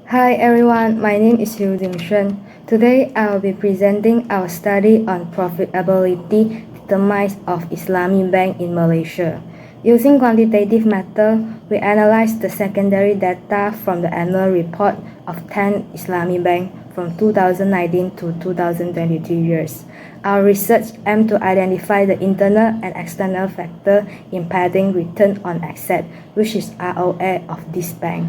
Hi everyone, my name is Liu Dingshen. Today I will be presenting our study on profitability determinants of Islamic Bank in Malaysia. Using quantitative method, we analyzed the secondary data from the annual report of 10 Islamic banks from 2019 to 2022 years. Our research aimed to identify the internal and external factor impacting return on asset, which is ROA of this bank.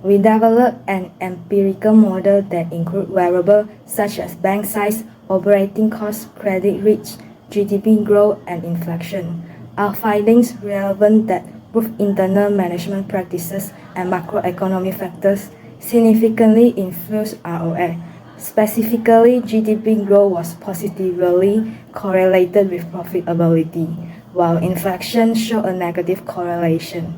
We developed an empirical model that includes variables such as bank size, operating costs, credit risk, GDP growth, and inflation. Our findings relevant that both internal management practices and macroeconomic factors significantly influence ROA. Specifically, GDP growth was positively correlated with profitability, while inflation showed a negative correlation.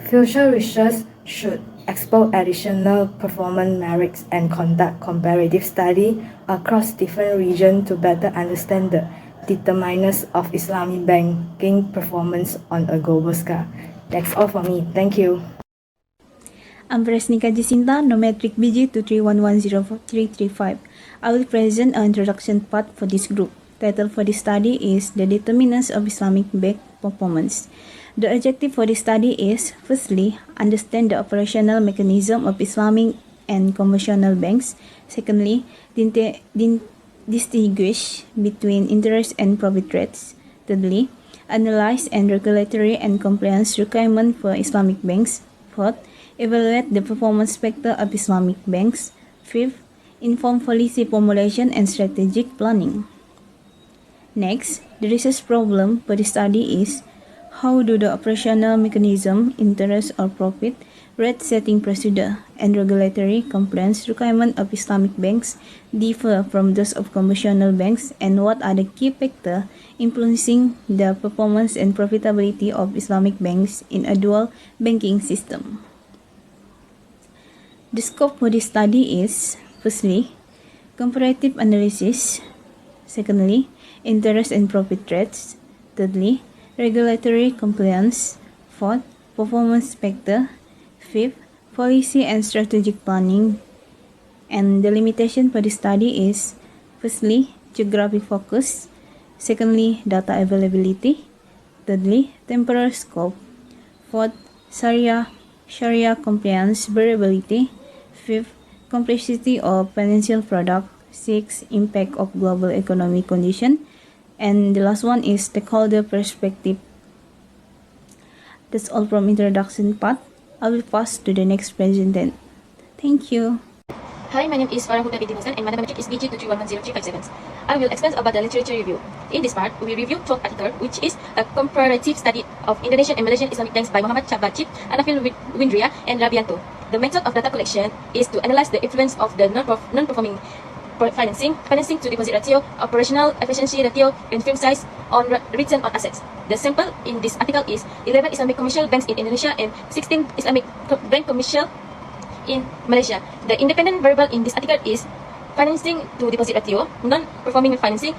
Future research should explore additional performance metrics and conduct comparative study across different regions to better understand the determinants of Islamic banking performance on a global scale. That's all for me. Thank you. I'm Presnika Jacinta, Nometric BG 231104335. I will present an introduction part for this group. Title for this study is The Determinants of Islamic Bank Performance. The objective for this study is, firstly, understand the operational mechanism of Islamic and conventional banks. Secondly, distinguish between interest and profit rates. Thirdly, analyze and regulatory and compliance requirements for Islamic banks. Fourth, evaluate the performance factor of Islamic banks. Fifth, inform policy formulation and strategic planning. Next, the research problem for the study is how do the operational mechanism, interest or profit, rate setting procedure, and regulatory compliance requirement of Islamic banks differ from those of conventional banks, and what are the key factors influencing the performance and profitability of Islamic banks in a dual banking system? The scope for this study is, firstly, comparative analysis. Secondly, interest and profit rates. Thirdly, regulatory compliance. Fourth, performance factor. Fifth, policy and strategic planning. And the limitation for the study is, firstly, geographic focus. Secondly, data availability. Thirdly, temporal scope. Fourth, Sharia compliance variability. Fifth, complexity of financial product. Sixth, impact of global economic condition. And the last one is stakeholder perspective. That's all from introduction part. I will pass to the next presentant. Thank you. Hi, my name is Farah Huda binti Hasan and my number is BG 2311037. I will explain about the literature review. In this part, we review 12 article, which is a comparative study of Indonesian and Malaysian Islamic banks by Muhammad Chabachip, Anafil Windria, and Rabianto. The method of data collection is to analyze the influence of the non-performing financing to deposit ratio, operational efficiency ratio, and firm size on return on assets. The sample in this article is 11 Islamic commercial banks in Indonesia and 16 Islamic bank commercial in Malaysia. The independent variable in this article is financing to deposit ratio, non-performing financing,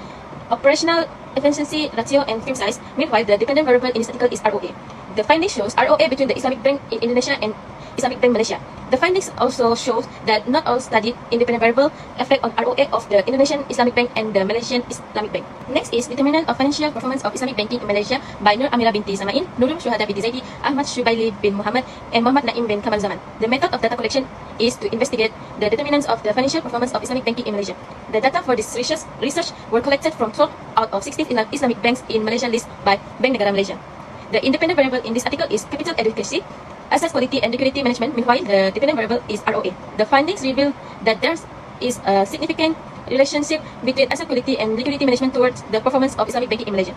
operational efficiency ratio, and firm size. Meanwhile, the dependent variable in this article is ROA. The findings shows ROA between the Islamic bank in Indonesia and Islamic Bank Malaysia. The findings also shows that not all studied independent variable effect on ROA of the Indonesian Islamic Bank and the Malaysian Islamic Bank. Next is determinant of financial performance of Islamic banking in Malaysia by Nur Amira binti Samain, Nurul Syuhada binti Zaidi, Ahmad Shubaili bin Muhammad, and Muhammad Naim bin Kamal Zaman. The method of data collection is to investigate the determinants of the financial performance of Islamic banking in Malaysia. The data for this research were collected from 12 out of 16 Islamic banks in Malaysia list by Bank Negara Malaysia. The independent variable in this article is capital adequacy, asset quality, and liquidity management. Meanwhile, the dependent variable is ROA. The findings reveal that there is a significant relationship between asset quality and liquidity management towards the performance of Islamic banking in Malaysia.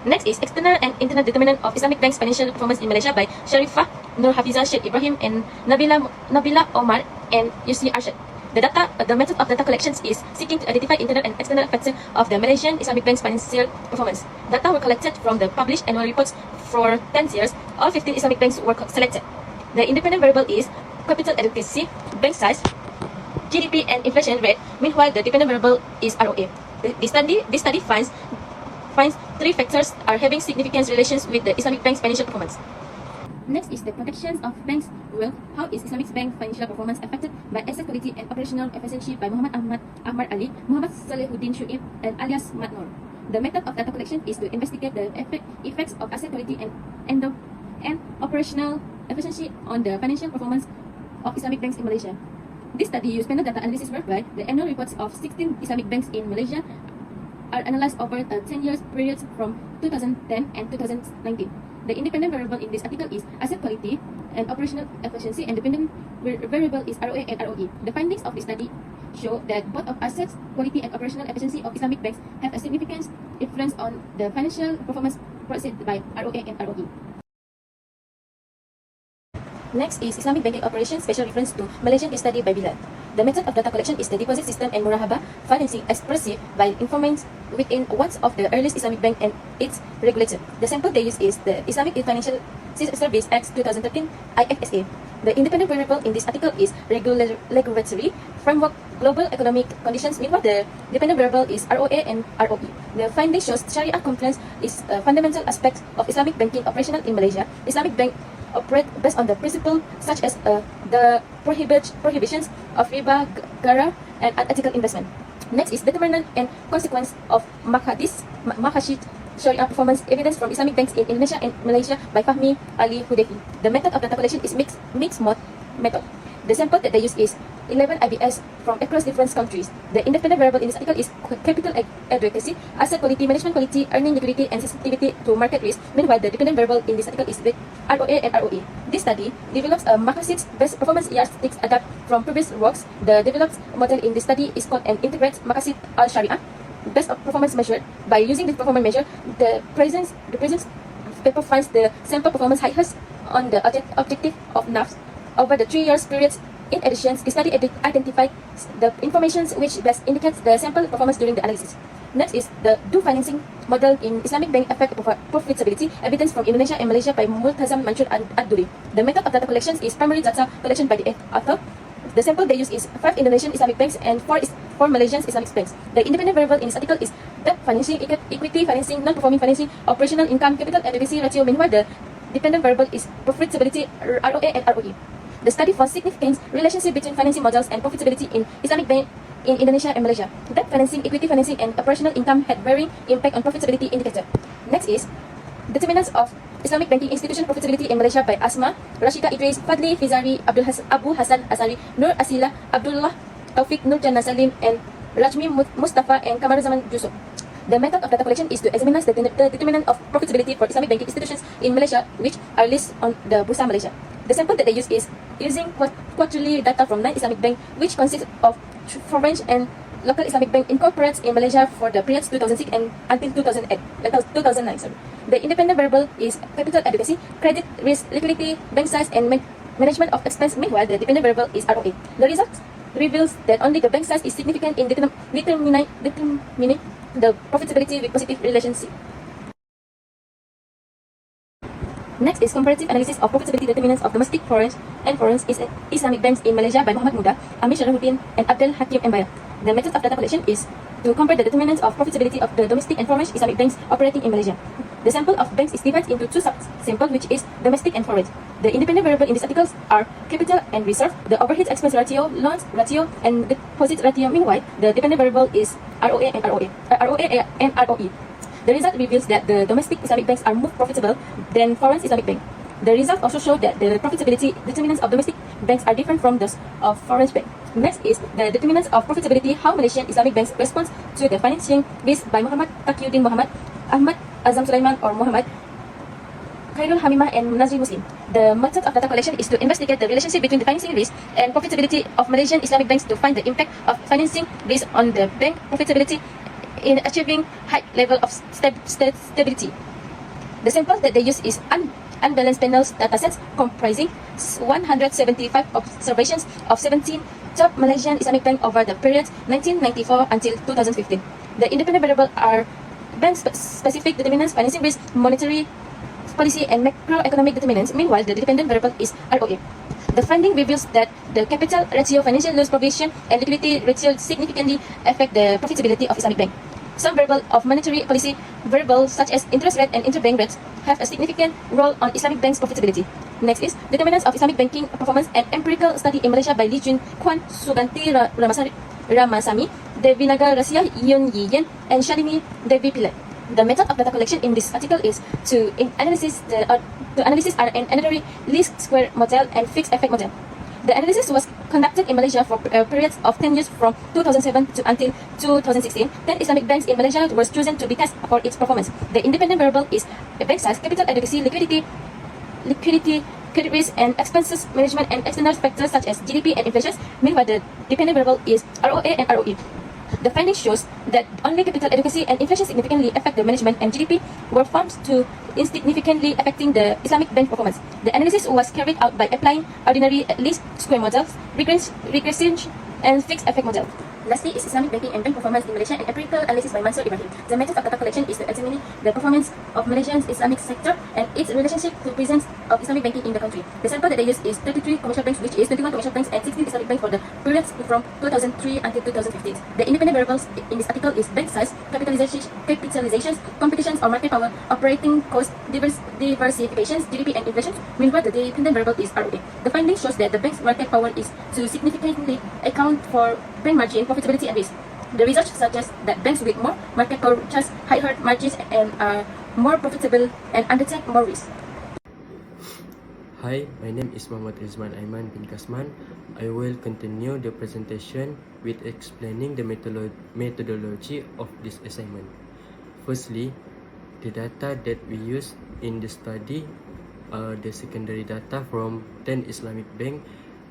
Next is external and internal determinant of Islamic banks' financial performance in Malaysia by Sharifah Nur Hafizah Sheikh Ibrahim and Nabila Omar and Yusri Arshad. The method of data collections is seeking to identify internal and external factors of the Malaysian Islamic bank's financial performance. Data were collected from the published annual reports for 10 years. All 15 Islamic banks were selected. The independent variable is capital adequacy, bank size, GDP, and inflation rate. Meanwhile, the dependent variable is ROA. This study finds three factors are having significant relations with the Islamic bank's financial performance. Next is the protections of banks' wealth. How is Islamic bank financial performance affected by asset quality and operational efficiency by Muhammad Ahmad Ali, Muhammad Salihuddin Shu'ib, and alias Matnur. The method of data collection is to investigate the effects of asset quality and operational efficiency on the financial performance of Islamic banks in Malaysia. This study used panel data analysis whereby the annual reports of 16 Islamic banks in Malaysia are analyzed over a 10 years period from 2010 and 2019. The independent variable in this article is asset quality and operational efficiency, and dependent variable is ROA and ROE. The findings of this study show that both of asset quality and operational efficiency of Islamic banks have a significant influence on the financial performance processed by ROA and ROE. Next is Islamic banking operations, special reference to Malaysian case study by Bilal. The method of data collection is the deposit system and murahaba financing as perceived by informants within one of the earliest Islamic bank and its regulator. The sample they use is the Islamic Financial Service Act 2013 IFSA. The independent variable in this article is regulatory framework, global economic conditions. Meanwhile, the dependent variable is ROA and ROE. The finding shows Sharia compliance is a fundamental aspect of Islamic banking operational in Malaysia. Islamic bank operate based on the principle such as the prohibitions of riba, gharar, and unethical investment. Next is determinant and consequence of Makhasid Sharia performance evidence from Islamic banks in Indonesia and Malaysia by Fahmi Ali Hudayfi. The method of data collection is mixed mode method. The sample that they use is 11 IBS from across different countries. The independent variable in this article is capital adequacy, asset quality, management quality, earning liquidity, and sensitivity to market risk. Meanwhile, the dependent variable in this article is the ROA and ROE. This study develops a Makhasid's best performance yardsticks adapt from previous works. The developed model in this study is called an integrated Makhasid al-Sharia. Best of performance measured. By using this performance measure, the presence paper finds the sample performance highest on the objective of NAFs over the 3 years periods. In addition, the study identified the information which best indicates the sample performance during the analysis. Next is the do financing model in Islamic bank effect profitability, evidence from Indonesia and Malaysia by Multazam Mansur Ad-Duri. The method of data collection is primary data collection by the author. The sample they use is 5 Indonesian Islamic banks and 4 Malaysian Islamic banks. The independent variable in this article is debt financing, equity financing, non-performing financing, operational income, capital adequacy ratio. Meanwhile, the dependent variable is profitability, ROA and ROE. The study found significant relationship between financing models and profitability in Islamic bank in Indonesia and Malaysia. Debt financing, equity financing, and operational income had varying impact on profitability indicator. Next is determinants of Islamic banking institution profitability in Malaysia by Asma, Rashida Idris, Fadli Fizari, Abu Hassan Asari, Nur Asila, Abdullah Taufik, Nur Jannah Salim, and Rajmi Mustafa and Kamaruzaman Yusuf. The method of data collection is to examine the determinant of profitability for Islamic banking institutions in Malaysia, which are listed on the Bursa Malaysia. The sample that they use is using quarterly data from 9 Islamic banks, which consists of foreign and local Islamic bank incorporates in Malaysia for the periods 2006 and until 2009. The independent variable is capital adequacy, credit risk, liquidity, bank size, and management of expense. Meanwhile, the dependent variable is ROA. The result reveals that only the bank size is significant in determining the profitability with positive relationship. Next is comparative analysis of profitability determinants of domestic, foreign, and foreign Islamic banks in Malaysia by Muhammad Muda, Amir Sharafuddin, and Abdul Hakim Mbaya. The method of data collection is to compare the determinants of profitability of the domestic and foreign Islamic banks operating in Malaysia. The sample of banks is divided into 2 sub-samples, which is domestic and foreign. The independent variable in these articles are capital and reserve, the overhead expense ratio, loans ratio, and deposit ratio. Meanwhile, the dependent variable is ROA and ROE. The result reveals that the domestic Islamic banks are more profitable than foreign Islamic banks. The results also show that the profitability determinants of domestic banks are different from those of foreign banks. Next is the determinants of profitability, how Malaysian Islamic banks respond to the financing risk by Muhammad Taqiyuddin Muhammad, Ahmad Azam Sulaiman or Muhammad Khairul Hamimah, and Nazri Muslim. The method of data collection is to investigate the relationship between the financing risk and profitability of Malaysian Islamic banks to find the impact of financing risk on the bank profitability in achieving high level of stability. The sample that they use is unbalanced panels datasets comprising 175 observations of 17 top Malaysian Islamic banks over the period 1994 until 2015. The independent variables are bank-specific determinants, financing risk, monetary policy, and macroeconomic determinants. Meanwhile, the dependent variable is ROA. The finding reveals that the capital ratio, financial loss provision, and liquidity ratio significantly affect the profitability of Islamic bank. Some variables of monetary policy variables such as interest rate and interbank rates have a significant role on Islamic banks' profitability. Next is Determinants of Islamic Banking Performance and Empirical Study in Malaysia by Li Jun Kwan, Suganti Ramasamy, Devinagar Rasia, Yun Yi Yen, and Shalini Devi Pillai. The method of data collection in this article is to analyze an ordinary least square model and fixed effect model. The analysis was conducted in Malaysia for periods of 10 years from 2007 to until 2016. 10 Islamic banks in Malaysia were chosen to be tested for its performance. The independent variable is bank size, capital adequacy, liquidity, credit risk, and expenses management, and external factors such as GDP and inflation. Meanwhile, the dependent variable is ROA and ROE. The finding shows that only capital adequacy and inflation significantly affect the management, and GDP were found to insignificantly affecting the Islamic bank performance. The analysis was carried out by applying ordinary least square models, regression, and fixed effect model. Lastly is Islamic banking and bank performance in Malaysia, and empirical analysis by Mansur Ibrahim. The method of data collection is to examine the performance of Malaysia's Islamic sector and its relationship to presence of Islamic banking in the country. The sample that they use is 33 commercial banks, which is 21 commercial banks and 16 Islamic banks for the periods from 2003 until 2015. The independent variables in this article is bank size, capitalizations, competitions or market power, operating cost, diversifications, GDP and inflation. Meanwhile, the dependent variable is ROA. The finding shows that the bank's market power is to significantly account for bank margin, profitability, and risk. The research suggests that banks with more market power charge higher margins and are more profitable and undertake more risk. Hi, my name is Muhammad Rizman Aiman bin Kasman. I will continue the presentation with explaining the methodology of this assignment. Firstly, the data that we use in the study are the secondary data from 10 Islamic banks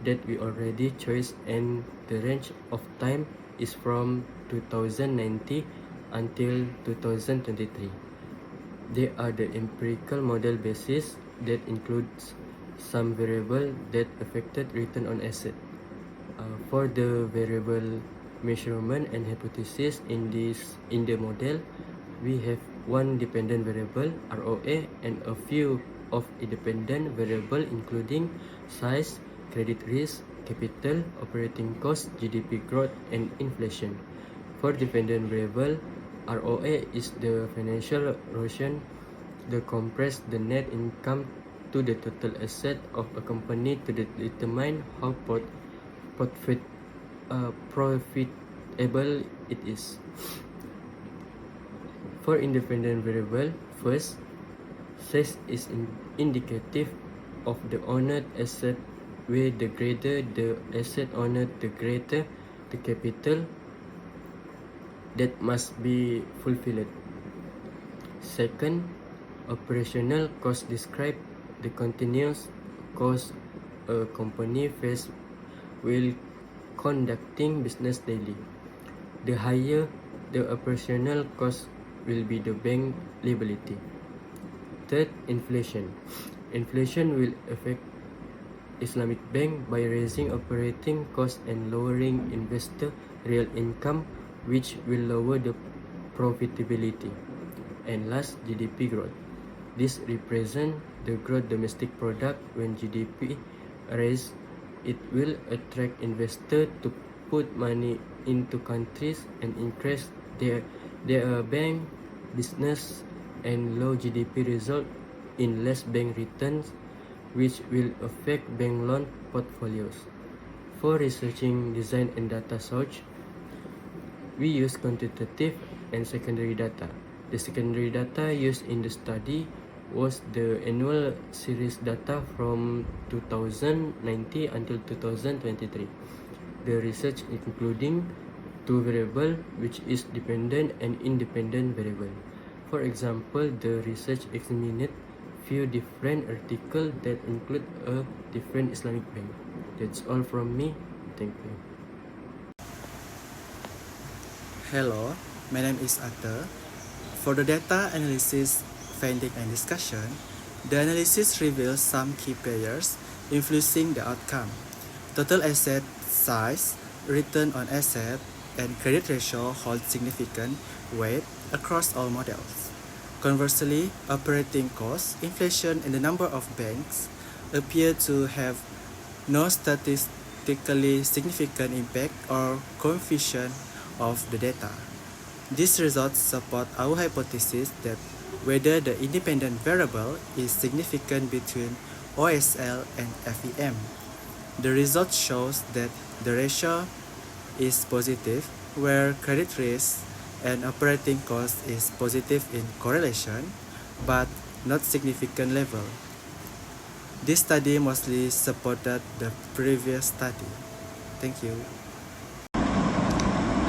that we already chose, and the range of time is from 2090 until 2023. They are the empirical model basis that includes some variable that affected return on asset. For the variable measurement and hypothesis in the model, we have one dependent variable ROA and a few of independent variable including size, credit risk, capital, operating cost, GDP growth, and inflation. For dependent variable, ROA is the financial ratio that compress the net income to the total asset of a company to determine how profitable it is. For independent variable, first, size is indicative of the owned asset, where the greater the asset owned, the greater the capital that must be fulfilled. Second, operational cost describe the continuous cost a company face while conducting business daily. The higher the operational cost will be the bank liability. Third, inflation. Inflation will affect Islamic bank by raising operating costs and lowering investor real income, which will lower the profitability. And last, GDP growth. This represents the gross domestic product. When GDP rise, it will attract investors to put money into countries and increase their bank business, and low GDP result in less bank returns, which will affect bank loan portfolios. For researching design and data source, we use quantitative and secondary data. The secondary data used in the study was the annual series data from 2090 until 2023. The research including two variables, which is dependent and independent variable. For example, the research examined few different articles that include a different Islamic bank. That's all from me. Thank you. Hello, my name is Atta. For the data analysis, finding and discussion, the analysis reveals some key players influencing the outcome. Total asset size, return on asset, and credit ratio hold significant weight across all models. Conversely, operating costs, inflation, and the number of banks appear to have no statistically significant impact or confusion of the data. These results support our hypothesis that whether the independent variable is significant between OSL, and FEM. The result shows that the ratio is positive where credit risk and operating cost is positive in correlation, but not significant level. This study mostly supported the previous study. Thank you.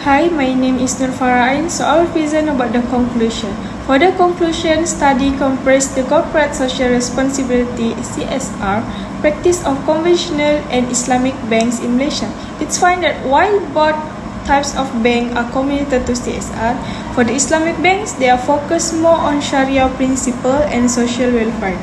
Hi, my name is Nurfara Ain, so I will present about the conclusion. For the conclusion, study compares the corporate social responsibility (CSR) practice of conventional and Islamic banks in Malaysia. It's found that while both types of banks are committed to CSR, for the Islamic banks, they are focused more on Sharia principle and social welfare.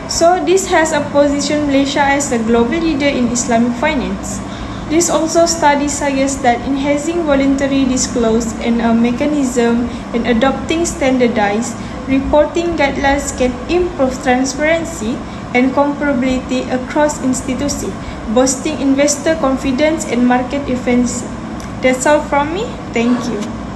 So this has a position Malaysia as a global leader in Islamic finance. This also study suggests that enhancing voluntary disclosure and a mechanism and adopting standardized reporting guidelines can improve transparency and comparability across institutions, boosting investor confidence and market efficiency. That's all from me. Thank you.